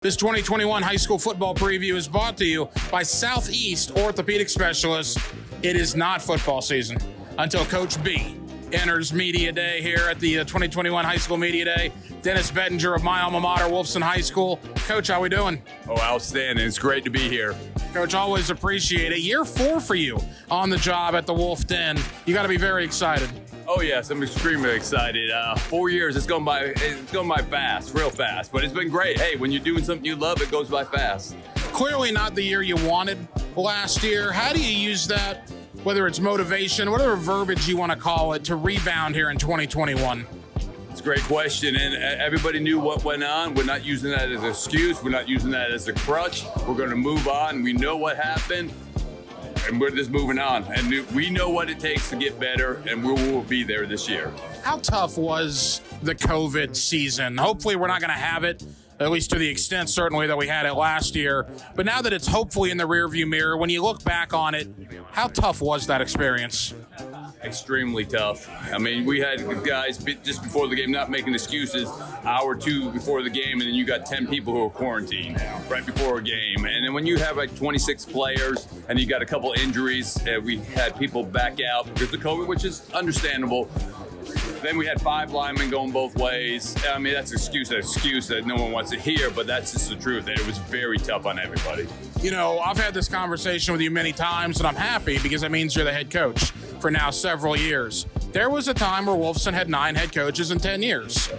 This 2021 high school football preview is brought to you by Southeast Orthopedic Specialists. It is not football season until Coach B enters Media Day here at the 2021 High School Media Day. Dennis Bettinger of my alma mater, Wolfson High School. Coach, how we doing? Oh, outstanding. It's great to be here. Coach, always appreciate it. Year 4 for you on the job at the Wolf Den. You got to be very excited. Oh yes, I'm extremely excited. 4 years, it's gone by fast, real fast, but it's been great. Hey, when you're doing something you love, it goes by fast. Clearly not the year you wanted last year. How do you use that, whether it's motivation, whatever verbiage you want to call it, to rebound here in 2021? It's a great question, and everybody knew what went on. We're not using that as an excuse. We're not using that as a crutch. We're going to move on. We know what happened, and we're just moving on. And we know what it takes to get better, and we will be there this year. How tough was the COVID season? Hopefully we're not going to have it, at least to the extent certainly that we had it last year. But now that it's hopefully in the rearview mirror, when you look back on it, how tough was that experience? Extremely tough. I mean, we had guys just before the game, not making excuses, hour or two before the game, and then you got 10 people who are quarantined right before a game. And then when you have like 26 players and you got a couple injuries, we had people back out because of COVID, which is understandable. Then we had 5 linemen going both ways. I mean, that's an excuse that no one wants to hear, but that's just the truth. It was very tough on everybody. You know, I've had this conversation with you many times, and I'm happy because it means you're the head coach for now several years. There was a time where Wolfson had 9 head coaches in 10 years.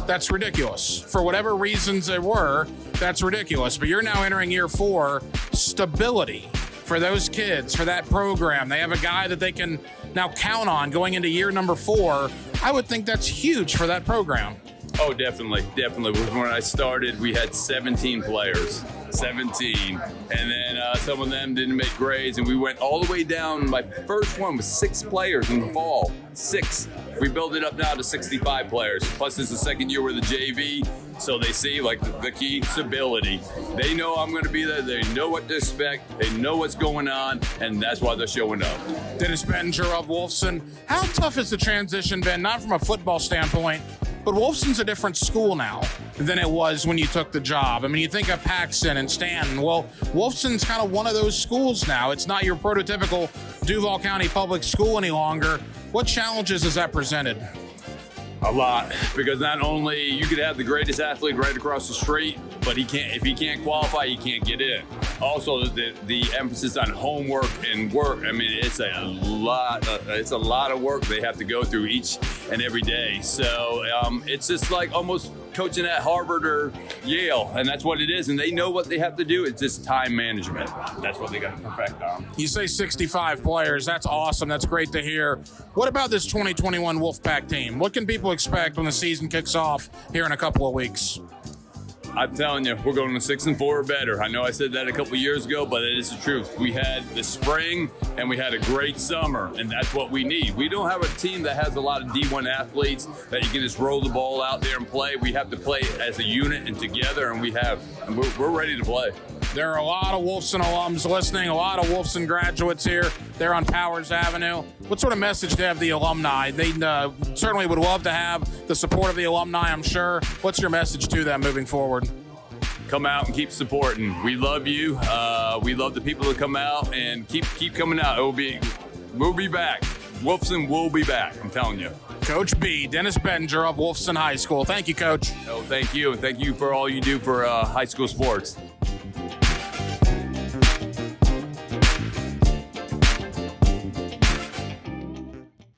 That's ridiculous. For whatever reasons there were, that's ridiculous. But you're now entering year 4, stability for those kids, for that program. They have a guy that they can now count on going into year number 4. I would think that's huge for that program. Oh, definitely. When I started, we had 17 players. 17. And then some of them didn't make grades, and we went all the way down. My first one was 6 players in the fall. 6. We built it up now to 65 players. Plus, it's the second year with the JV, so they see like the key stability. They know I'm going to be there. They know what to expect. They know what's going on, and that's why they're showing up. Dennis Bettinger of Wolfson. How tough has the transition been, not from a football standpoint, but Wolfson's a different school now than it was when you took the job. I mean, you think of Paxton and Stanton. Well, Wolfson's kind of one of those schools now. It's not your prototypical Duval County public school any longer. What challenges has that presented? A lot, because not only you could have the greatest athlete right across the street, but if he can't qualify, he can't get in. Also, the emphasis on homework and work. I mean, it's a lot of work they have to go through each and every day. So it's just like almost coaching at Harvard or Yale, and that's what it is. And they know what they have to do. It's just time management. That's what they got to perfect on. You say 65 players. That's awesome. That's great to hear. What about this 2021 Wolfpack team? What can people expect when the season kicks off here in a couple of weeks? I'm telling you, we're going to 6-4 or better. I know I said that a couple years ago, but it is the truth. We had the spring and we had a great summer, and that's what we need. We don't have a team that has a lot of D1 athletes that you can just roll the ball out there and play. We have to play as a unit and together, and we're ready to play. There are a lot of Wolfson alums listening, a lot of Wolfson graduates here. They're on Powers Avenue. What sort of message do they have the alumni? They certainly would love to have the support of the alumni, I'm sure. What's your message to them moving forward? Come out and keep supporting. We love you. We love the people that come out, and keep coming out. We'll be back. Wolfson will be back, I'm telling you. Coach B, Dennis Bettinger of Wolfson High School. Thank you, Coach. Oh, thank you, and thank you for all you do for high school sports.